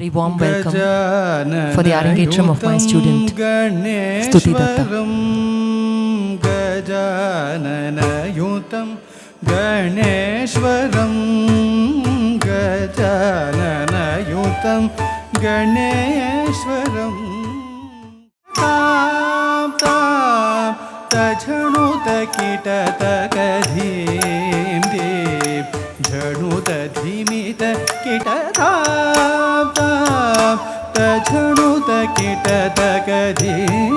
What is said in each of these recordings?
Very warm welcome for the Arangetram of my student Stuti Datta. Gajananayutam Ganeshwaram Gajananayutam Ganeshwaram Tam tam tajhanuta kitata kadhim dev jhanuta dhimita kitata tam tajhanuta kitata kadhim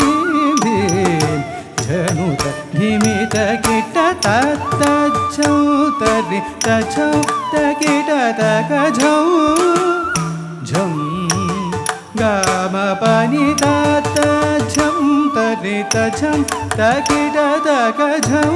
dev jhanuta dhimita kitata tajhautari tajhauta kitata kajhau jham gama pani tata jham tari tajham takitata kajhau.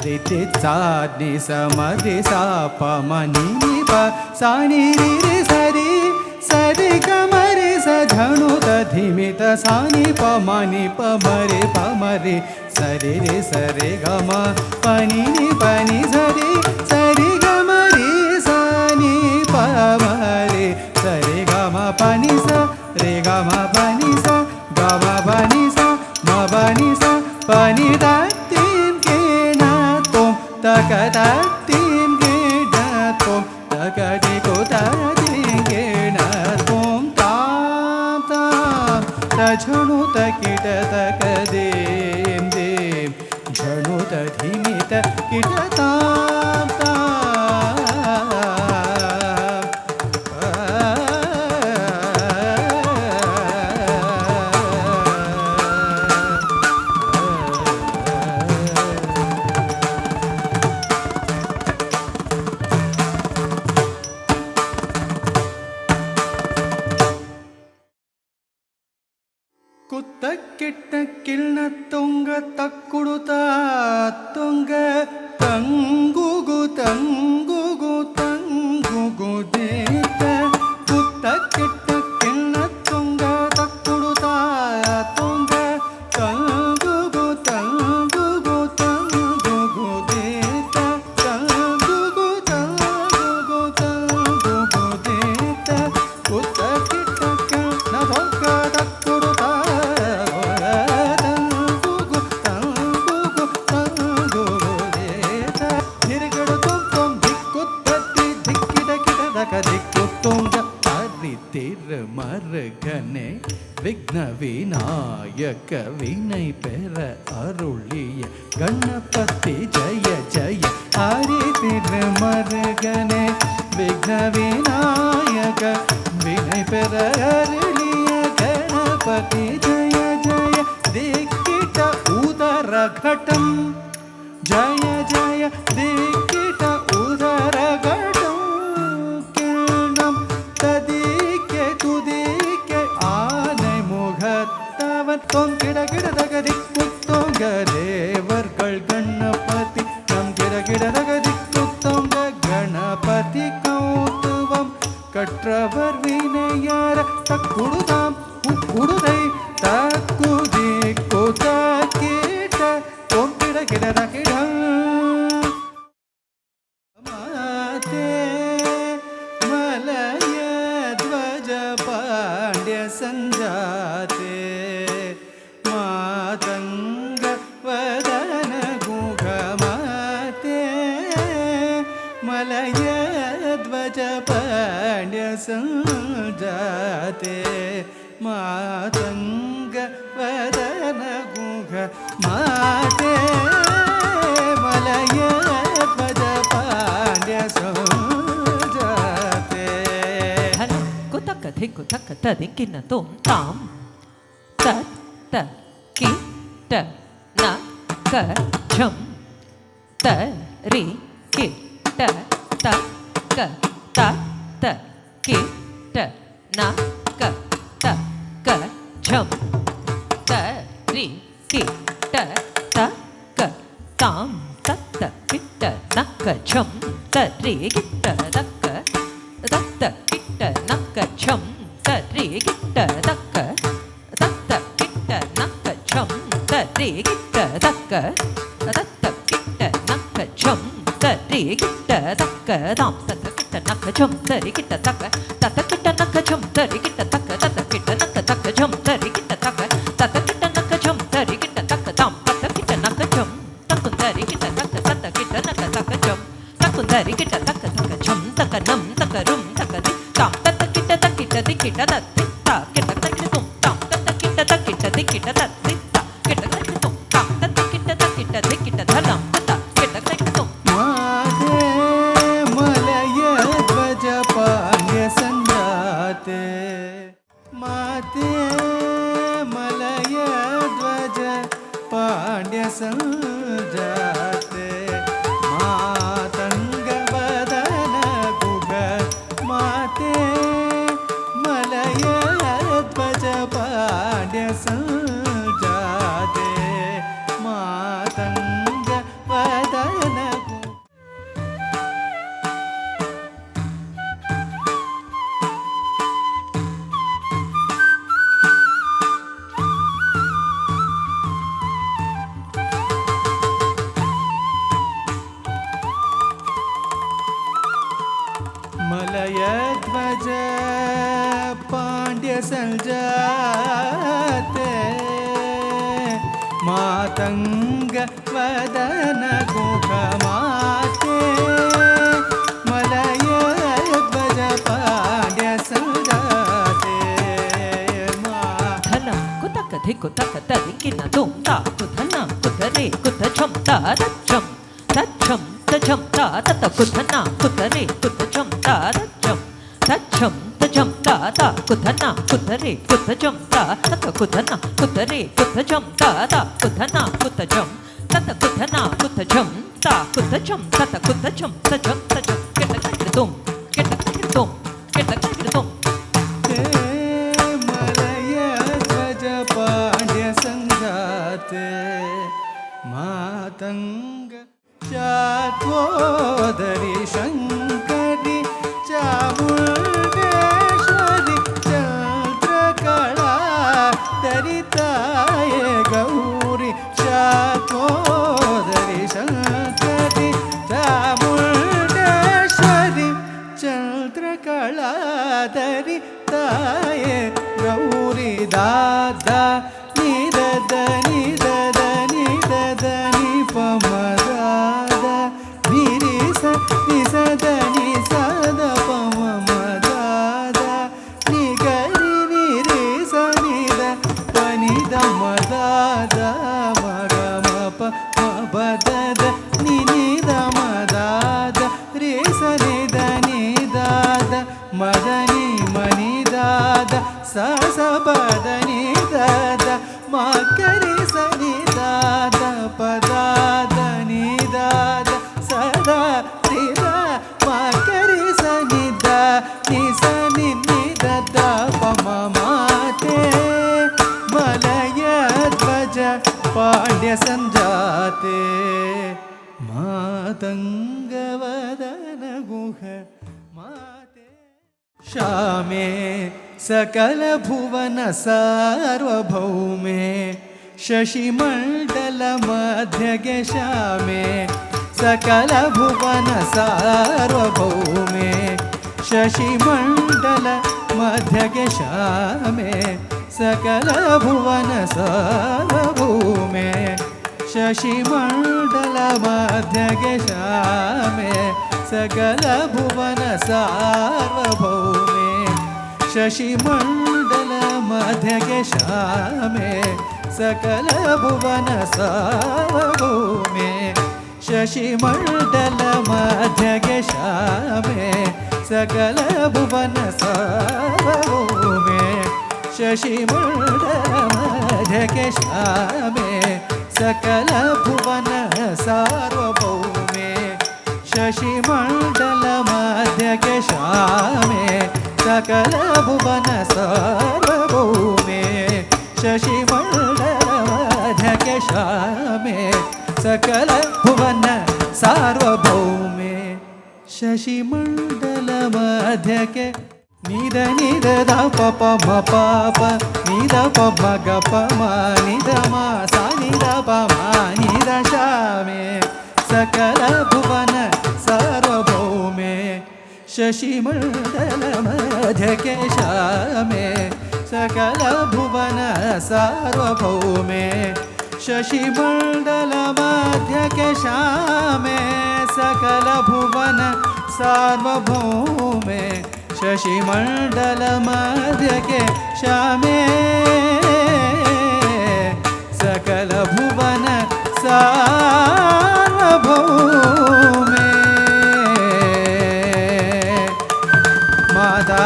Rite sa ni sa ma re sa pa ma ni ni pa sa ni re re sa re ga ma re sa dhanu ta dhimi ta sa ni pa ma re sa re ga ma pa ni sa re ga ma re sa ni pa ma re sa re ga ma pa ni sa re ga ma pa ni sa ga ma pa ni sa ma pa ni sa pa ni da takatatim gedatom takatikotatim gedatom tam tam tajhanuta kitata kadim dem jhanuta dhimita kitatam tam ಕುತ್ತಕ್ಕಿಟ್ಟಕ್ಕಿಳ್ನ Tunga ತಕ್ಕುಡುತ್ತ Tunga ತಂಗುಗು ತಂಗುಗು ತಂಗುಗು ದೇತ ಕುತ್ತಕ್ಕಿಟ್ಟಕ್ಕಿಳ್ನ ತುಂಗ ತಕ್ಕುಡುತ್ತ ತುಂಗ ತಂಗುಗು ತಂಗುಗು ತಂಗುಗು ದೇತ ತಂಗುಗು ತಂಗುಗು ತಂಗುಗು ದೇತ ಕುತ್ತಕ್ಕಿಟ್ಟಕ್ಕಿಳ್ನ ತುಂಗ ತಕ್ಕುಡುತ್ತ மருகனே விக்ன விநாயக வினை பெற அருளிய கணபதி ஜய ஜய ஹரி திருமருகனே விக்ன விநாயக வினை பெற அருளிய கணபதி ஜய ஜய திக்கிட்ட உதர கடம் ஜய ஜய திக்கிட்ட உதர கடம் கிரணம் ததிக்கே துதிக்கே ஆனை முகத்தவன் தொங்கிட கிடதகதிக்கு தொங்க தேவர்கள் கணபதி நம் கிடகிடதகதிக்கு தொங்க கணபதி கௌத்துவம் கற்றவர் வினையார தக்குடுதாம் உக்குடுதை தக்குதி கொத கேட்ட தொங்கிட கிடதகிட ಸಂಜಾತೆ ಮಾತಂಗ ವದನ ಗುಗ ಮಾತೆ ಮಲಯ ಧ್ವಜ ಪಾಂಡ್ಯ ಸಂಜಾತೆ ಮಾತಂಗ ವದನ ಗುಗ ಮಾತೆ ಮಲಯ ಧ್ವಜ ಪಾಂಡ್ಯ ಸಂಜಾತೆ ಧಿಕ್ಕು ತಕ್ಕ ತ ದಿಕ್ಕಿನ ತೋಂ ತಾಂ ತ ತ ಕಿ ಟ ನ ಕ ಝಂ ತ ರಿ ki ta ta ka ta ta ki ta na ka ta ka chum ta ri ki ta ta ka tam ta ta ki ta na ka chum ta ri ki ta ta ka ta ta ki ta na ka chum ta ri ki ta ta ka ta ta ki ta na ka chum ta ri ki ta ta ka ta ta ki ta na ka chum ta ri ki ta ta ka tam ta ta ki ta na ka chum ta ri ki ta ta ka ta ta ki ta na ka chum ta ri ki ta ta ka ta ta ki ta na ka ta ka chum ta ri ki ta ta ka ta ta ki ta na ka chum ta ri ki ta ta ka tam ta ta ki ta na ka chum ta kun ta ri ki ta ta ka ta ta ki ta na ka ta ka chum ta kun ta ri ki ta ta ka chum ta ka nam ta ka rum ta ka di tam ta ta ki ta di ki ta ta ti ta ki ta ta ki tum tam ta ta ki ta di ki ta ta ti ta ki ta ta ki tum tam ta ta ki ta di ki ta lam ta ta ki ta ta ki tum ಮಾತೆ ಮಲಯ ಧ್ವಜ ಪಾಂಡ್ಯ ಸಂಜಾತೆ ಮಾತೆ ಮಲಯ ಧ್ವಜ ಪಾಂಡ್ಯ ಸಂಜಾತೆ ಮಾತಂಗ ವದನ ಗುಗ ಮಾತೆ ಮಲಯ ಧ್ವಜ ಪಾಂಡ್ಯ ಸಂಜಾತೆ ಮಾತಂಗ ವದನ ಮಲಯ ಧ್ವಜ ಪಾಂಡ್ಯ ಸಂಜಾತೆ ಮಾತಂಗ ವದನ ಗುಹ ಮಾತೆ ಮಲಯ ಧ್ವಜ ಪಾಂಡ್ಯ ಸಂಜಾತೆ ಧನ ಕುತಕ ಧಿ ಕುತಕ ತರಿ ಕಿನ ತುಂ ತಾ ಕುಧನ ಕುಧರೆ ಕುತ ಛಂ ತಾ ರಚ್ಚಂ ತಚ್ಚಂ ತಚಂ ತಾ ತತ ಕುಧನ ಕುಧರೆ ಕುತ ಛಂ ತಾ ರಚ್ಚಂ ತಚ್ಚಂ ತಚಂ ತಾ ತಾ ಕುಧನ ಕುಧರೆ ಕುತ ಛಂ ತಾ ತತ ಕುಧನ ಕುಧರೆ ಕುತ ಛಂ ತಾ ತಾ ಕುಧನ ಕುತ ಛಂ ತತ ಕುಧನ ಕುತ ಛಂ ತಾ ಕುತ ಛಂ ತತ ಕುತ ಛಂ ತಚಂ ತಚಂ ಕೆಟ ಕೆಟ ತುಂ ಕೆಟ ಕೆಟ ತುಂ ಕೆಟ ಕೆಟ ತುಂ ಮಲಯ ಧ್ವಜ ಪಾಂಡ್ಯ ಸಂಜಾತೆ ಮಾತಂಗ ಚಾತ್ವೋದರಿ ಶಂಕರಿ ಚಾಮುಂಡೇಶ್ವರಿ ಚಂದ್ರಕಳಾ ದರಿತಾಯ ಗೌರಿ ಚಾತ್ವೋದರಿ ಶಂಕರಿ ಚಾಮುಂಡೇಶ್ವರಿ ಚಂದ್ರಕಳಾ ದರಿತಾಯ ಗೌರಿ ದಾದ ನಿದದ ನಿದದ ನಿದದ ನಿಪಮದಾದ ನಿರಿಸ ನಿಸದ ನಿಸದ ಪಮದಾದ ನಿಗರಿ ನಿರಿಸ ನಿದ ಪನಿದ ಮದಾದ ಮಗಮಪ ಮಬದದ ನಿನಿದ ಮದಾದ ರೇಸ ನಿದ ನಿದಾದ ಮದನಿ ಮನಿದಾದ ಸಸಪದ ನಿದಾದ ಮಕರಿ ಸನಿದಾದ ಪದಾದ ನಿದಾದ ಸದಾ ತಿದ ಮಕರಿ ಸನಿದ ನಿಸ ನಿನಿದ ಪಮ ಮಾತೆ ಮಲಯ ಧ್ವಜ ಪಾಂಡ್ಯ ಸಂಜಾತೆ ಮಾತಂಗವದನ ಗುಹ ಮಾತೆ ಶಾಮೆ ಸಕಲ ಭುವನ ಸಾರ್ವಭೌಮೆ ಶಶಿಮಂಡಲ ಮಧ್ಯಗೆ ಶಾಮೆ ಸಕಲ ಭುವನ ಸಾರ್ವಭೌಮೆ ಶಶಿಮಂಡಲ ಮಧ್ಯಗೆ ಶಾಮೆ ಸಕಲ ಭುವನ ಸಾರ್ವಭೌಮೆ ಶಶಿಮಂಡಲ ಮಧ್ಯಗೆ ಶಾಮೆ ಸಕಲ ಭುವನ ಸಾರ್ವಭೌಮೆ ಶಶಿಮಂಡಲ ಮಧ್ಯಗೆ ಶಾಮೆ ಸಕಲ ಭುವನ ಸಾರ್ವಭೌಮೆ ಶಶಿಮಂಡಲ ಮಧ್ಯಗೆ ಶಾಮೆ ಸಕಲ ಭುವನ ಸಾರ್ವಭೌಮೆ ಶಶಿಮಂಡಲ ಮಧ್ಯಗೆ ಶಾಮೆ ಸಕಲ ಭುವನ ಸಾರ್ವಭೌಮೆ शशिमण्डल मध्यके श्यामे सकल भुवन सार्वभौमे शशिमण्डल मध्यके श्यामे सकल भुवन सार्वभौमे शशिमण्डल मध्यके निद निद द प प म प प निद प म ग प म निद म सा निद प म निद श्यामे सकल भुवन सार्वभौमे शशिमण्डल मध्यके श्यामे सकल भुवन सार्वभौमे शशिमण्डल मध्यके श्यामे सकल भुवन सार्वभौमे शशिमण्डल मध्यके श्यामे सकल भुवन सार्वभौमे माता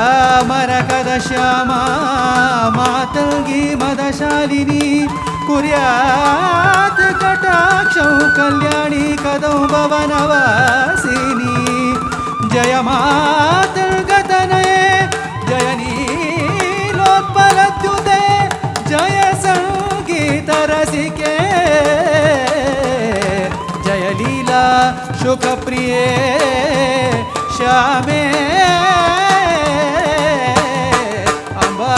मरकद श्यामा मातङ्गी मदशालिनी कुर्यात् कटाक्षौ कल्याणी कदम्बवनवासिनी जय मातर्गतनये जय नीलोत्पलद्युते जय संगीतरसिके जय लीला शुकप्रिये श्यामे अम्बा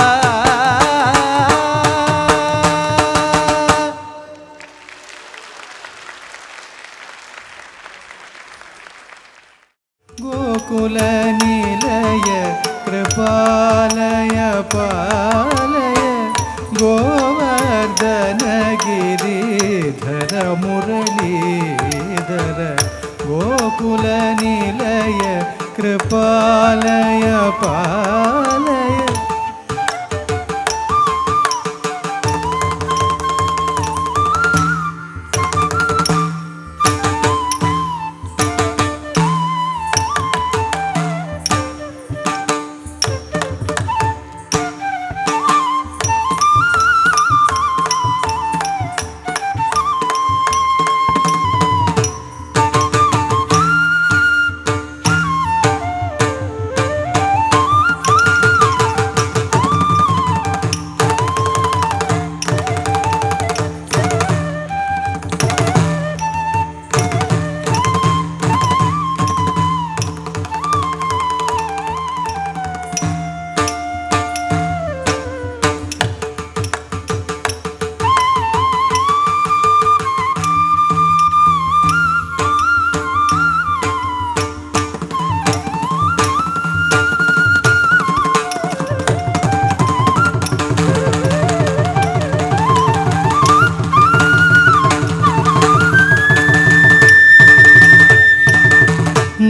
गोकुल निलय कृपालय पालय गोवर्धन गिरिधर मुरलीधर गोकुल निलय कृपालय पालय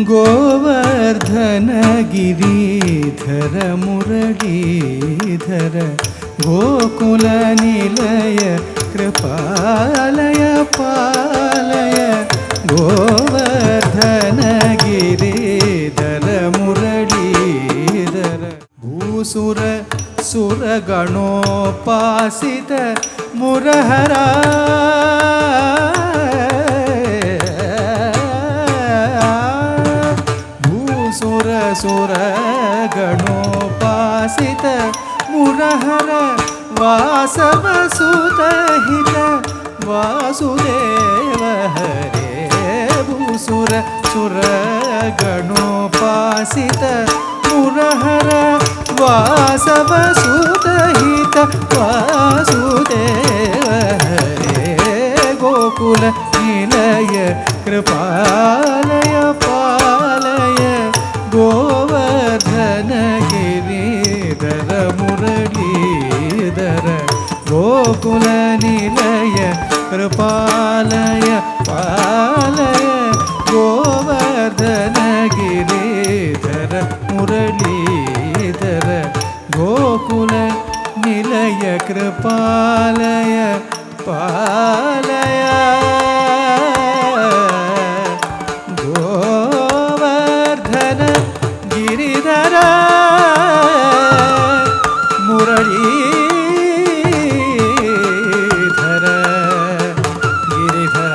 गोवर्धन गिरिधर मुरलीधर गोकुल निलय कृपालय पालय गोवर्धन गिरिधर मुरलीधर भूसुर सुरगणोपासित मुरहरा सुर गणोपासित मुरहर वासव सुतहित वासुदेव हरे भूसुर सुर गणोपासित मुरहर वासव सुतहित वासुदेव हरे गोकुल निलय कृपालय पालय गोवर्धन गिरिधर मुरलीधर गोकुल निलय कृपालय पालय गोवर्धन गिरिधर मुरलीधर गोकुल निलय कृपालय पालय गोवर्धन गिरिधर मुरलीधर गिरिधर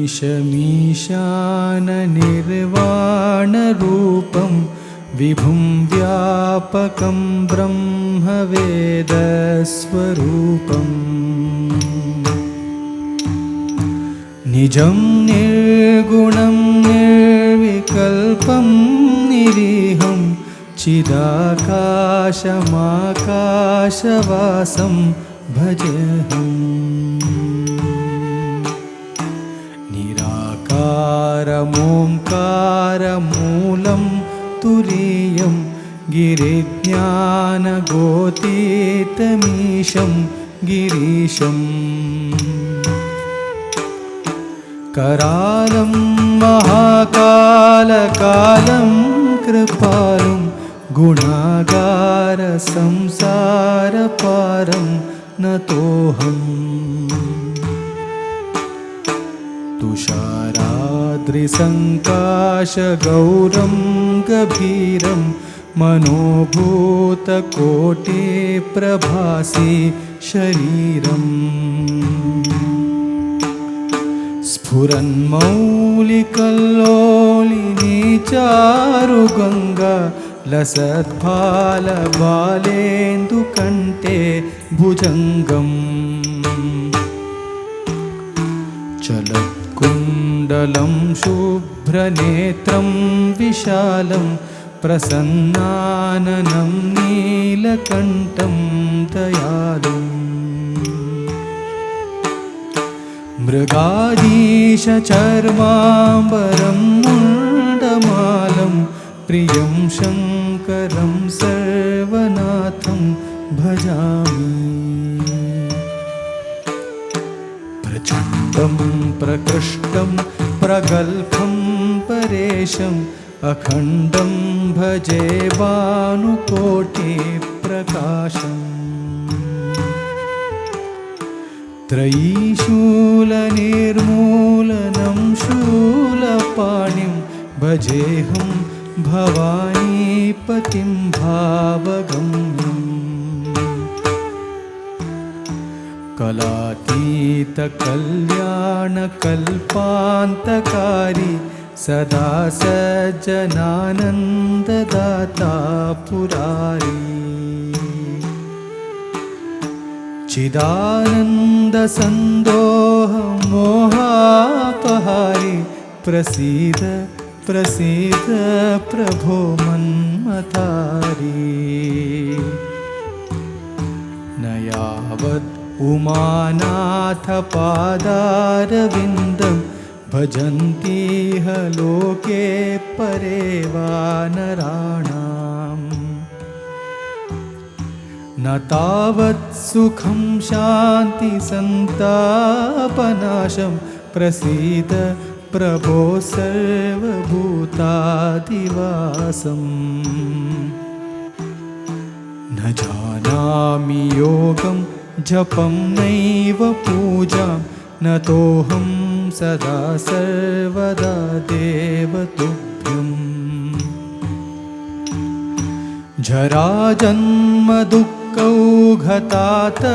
ईशमीशाननिर्वाणरूपं विभुं व्यापकं ब्रह्मवेदस्वरूपम् निजं निर्गुणं निर्विकल्पं निरीहं चिदाकाशमाकाशवासं भजेऽहम् निराकारमोङ्कारमूलं तुरीयं गिरिज्ञानगोतीतमीशं गिरीशम् करालं महाकालकालं कृपालुं गुणागारसंसारपारं नतोऽहम् तुषाराद्रिसङ्काशगौरं गभीरं मनोभूतकोटिप्रभासि शरीरम् स्फुरन्मौलिकल्लोलिनी चारुगङ्गा लसद्भालबालेन्दुकण्ठे भुजङ्गम् चलत्कुण्डलं शुभ्रनेत्रं विशालं प्रसन्नाननं नीलकण्ठं दयालुम् मृगाधीशचर्माम्बरं मुण्डमालं प्रियं शङ्करं सर्वनाथं भजामि प्रचण्डं प्रकृष्टं प्रगल्भं परेशम् अखण्डं भजे भानुकोटिप्रकाशम् त्रयीशूलनिर्मूलनं शूलपाणिं भजेऽहं भवानीपतिं भावगम्यम् कलातीतकल्याणकल्पान्तकारी सदा सज्जनानन्ददाता पुरारी चिदानन्दसन्दोहमोहापहारि प्रसीद प्रसीद प्रभो मन्मथारी न यावत् उमानाथपादारविन्दं भजन्तीह लोके परे वानराणाम् न तावत् सुखं शान्तिसन्तापनाशं प्रसीद प्रभो सर्वभूतादिवासम् न जानामि योगं जपं नैव पूजां न तोऽहं सदा सर्वदा देव तुभ्यम्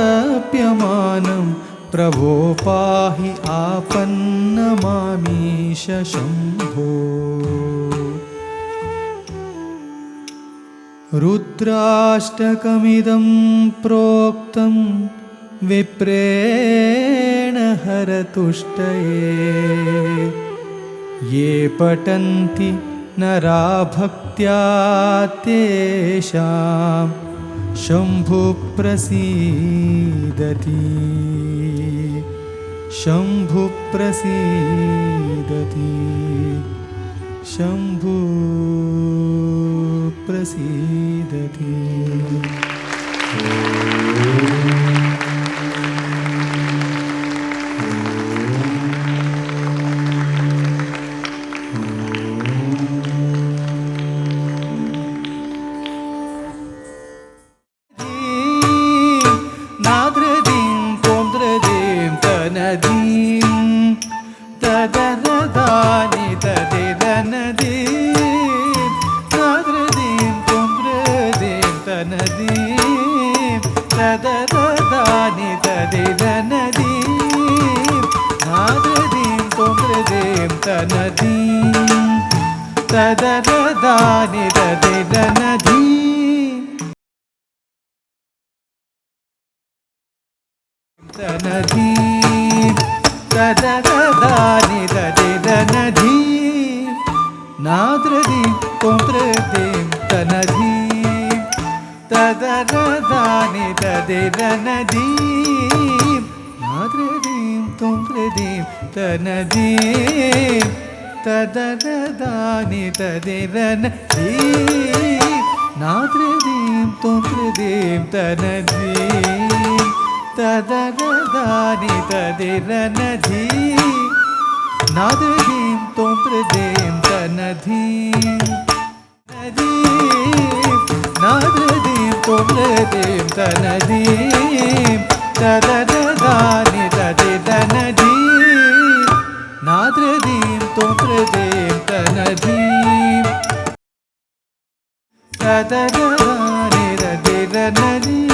जराजन्मदुःखौघतातप्यमानं प्रभो पाहि आपन्नमामीश शम्भो रुद्राष्टकमिदं प्रोक्तं विप्रेण हरतुष्टये ये पठन्ति नरा भक्त्या तेषां शम्भुप्रसीदति शम्भुप्रसीदति शम्भुप्रसीदति तृदें तनधीं तदरदानि ददिरनधीं तनधीं तदरदानि ददिरनधीं नाद्रदीं तोन्द्रदीं तनधीं तदरदानि ददिरनधीं नाद्रदीं तोन्द्रदीं तनधीं तदरदानि ददिरनधीं नाद्रदीं तोन्द्रदीं तनधीं तदरदानि ददिरनधीं नाद्रदीं तोन्द्रदीं तनधीं नाद्रदीं तोन्द्रदीं तनधीं तदरदानि ददिरनधीं नाद्रदीं तोन्द्रदीं तनधीं तदरदानि ददिरनधीं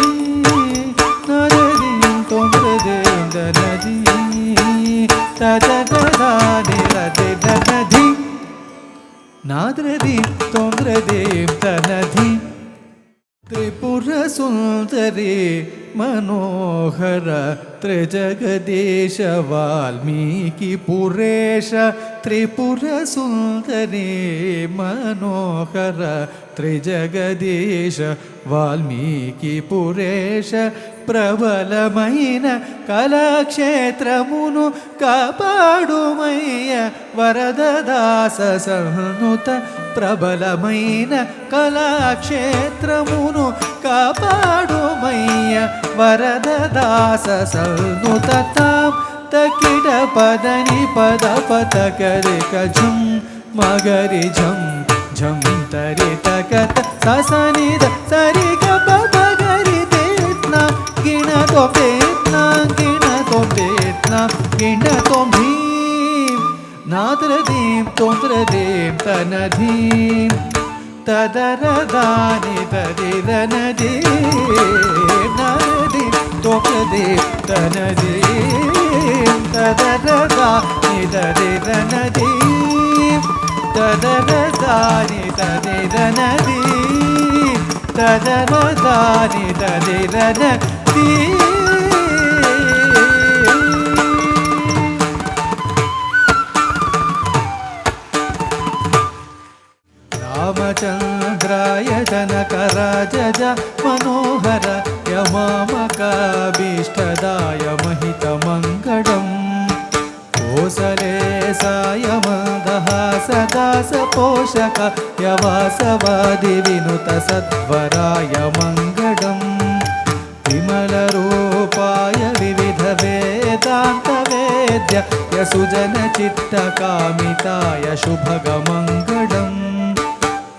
नाद्रदीं तोन्द्रदीं तनधीं तदरदानि ददिरनधीं नाद्रदीं तोन्द्रदीं तनधीं त्रिपुरसुन्दरी मनोहर त्रिजगदीश वाल्मीकिपुरेश त्रिपुरसुन्दरी मनोहर त्रिजगदीश वाल्मीकिपुरेश प्रबलमैन कलाक्षेत्रमुनु कापाडुमय्य वरददास सन्नुत प्रबलमैन कलाक्षेत्रमुनु कापाडुमय्य वरददास सन्नुत तां तकिड पदनि पद पतकरिक झुं मगरि झं झं तरि तकत ससनिद सरिग पगरि तेत्ना गिण तो तेत्ना गिण तो तेत्ना गिण तो भीं नाद्रदीं तोन्द्रदीं तनधीं तदरदानि ददिरनधीं नाद्रदीं तोन्द्रदीं तनधीं तदरदानि ददिरनधीं तदरदानि ददिरनधीं तदरदानि ददिरनधीं रामचन्द्राय जनकराजज मनोहर यमामकाभीष्टदाय महितमङ्गलम् कोसलेशाय मन्दहासदास पोषक यवासवादिविनुत सद्वराय मङ्गलम् विमलरूपाय विविधवेदान्तवेद्य यसुजनचित्तकामिताय शुभगमङ्गलम्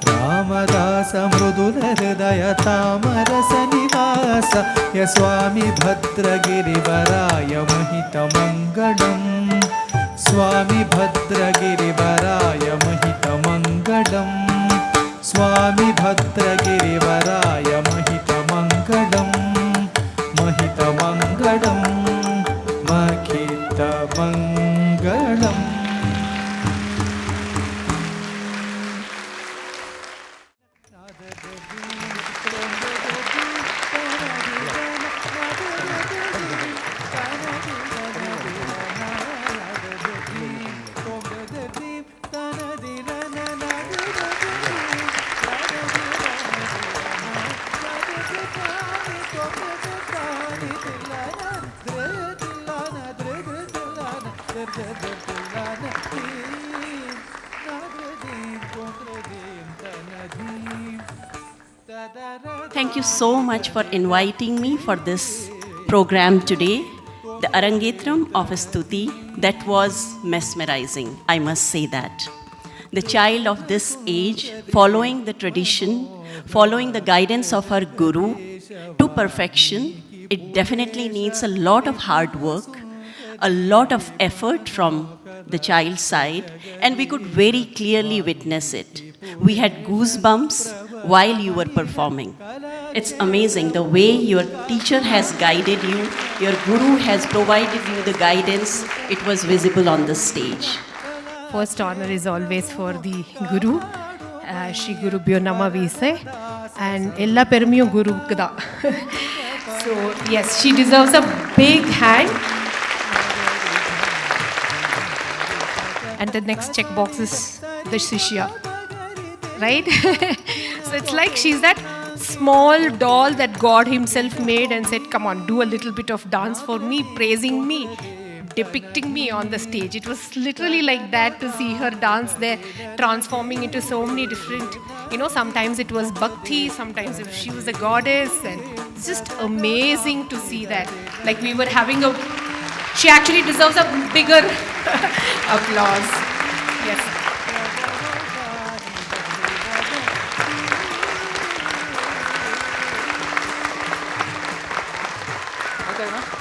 रामदास मृदुलहृदय तामरसनिवास यस्वामी भद्रगिरिवराय महितमङ्गलम् स्वामी भद्रगिरिवराय महितमङ्गलम् स्वामी भद्रगिरिवराय महितमङ्गलम् महितमङ्गलम् महितमङ्गलम् Thank you so much for inviting me for this program today, the Arangetram of Stuti. That was mesmerizing, I must say that. The child of this age, following the tradition, following the guidance of her guru to perfection, it definitely needs a lot of hard work, a lot of effort from the child's side, and we could very clearly witness it. We had goosebumps while you were performing. It's amazing the way your teacher has guided you, your guru has provided you the guidance. It was visible on the stage. first honor is always for the Guru. Shri Guru Bhyo Nama we say. And Ella Permiyo Guru Kada. So, yes, she deserves a big hand. And the next checkbox is the Shishya. Right? So it's like she's that small doll that God Himself made and said, come on, do a little bit of dance for me, praising me, depicting me on the stage. It was literally like that to see her dance there, transforming into so many different, sometimes it was bhakti, sometimes she was a goddess, and it's just amazing to see that. Like we were having she actually deserves a bigger applause. Yes. Okay, no?